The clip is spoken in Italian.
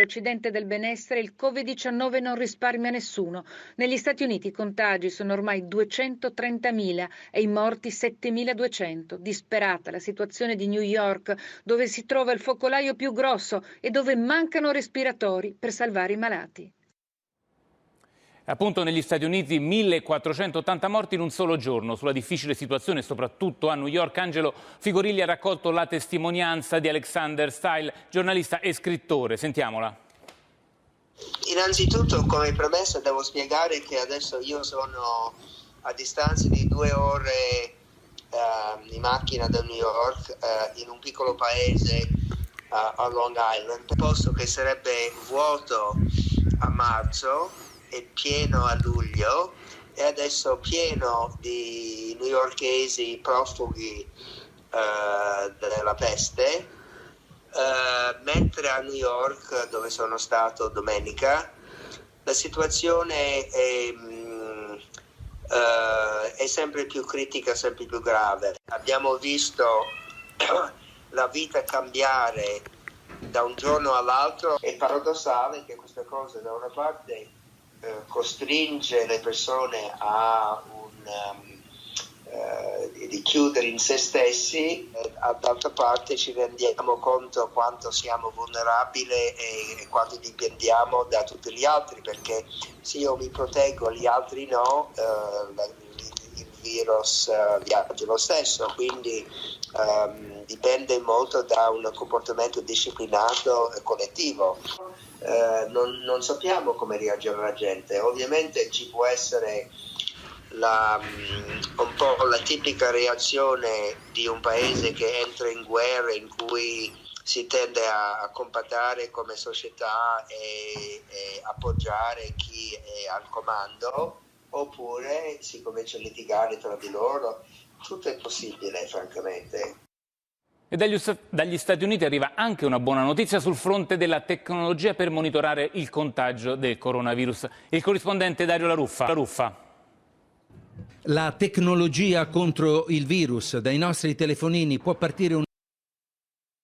l'Occidente del benessere, il Covid-19 non risparmia nessuno. Negli Stati Uniti i contagi sono ormai 230.000 e i morti 7.200. Disperata la situazione di New York, dove si trova il focolaio più grosso e dove mancano respiratori per salvare i malati. Appunto negli Stati Uniti 1480 morti in un solo giorno. Sulla difficile situazione, soprattutto a New York, Angelo Figorilli ha raccolto la testimonianza di Alexander Style, giornalista e scrittore. Sentiamola. Innanzitutto, come premessa, devo spiegare che adesso io sono a distanza di 2 ore in macchina da New York, in un piccolo paese a Long Island, un posto che sarebbe vuoto a marzo e pieno a luglio, e adesso pieno di newyorkesi profughi della peste, mentre a New York, dove sono stato domenica, la situazione è sempre più critica, sempre più grave. Abbiamo visto la vita cambiare da un giorno all'altro. È paradossale che questa cosa da una parte costringe le persone a di chiudere in se stessi, e d'altra parte ci rendiamo conto quanto siamo vulnerabili e quanto dipendiamo da tutti gli altri, perché se io mi proteggo gli altri no, il virus viaggia lo stesso, quindi dipende molto da un comportamento disciplinato e collettivo. Non sappiamo come reagirà la gente. Ovviamente ci può essere un po' la tipica reazione di un paese che entra in guerra, in cui si tende a compattare come società e appoggiare chi è al comando, oppure si comincia a litigare tra di loro. Tutto è possibile, francamente. E dagli Stati Uniti arriva anche una buona notizia sul fronte della tecnologia per monitorare il contagio del coronavirus. Il corrispondente Dario La Ruffa. La tecnologia contro il virus. Dai nostri telefonini può partire un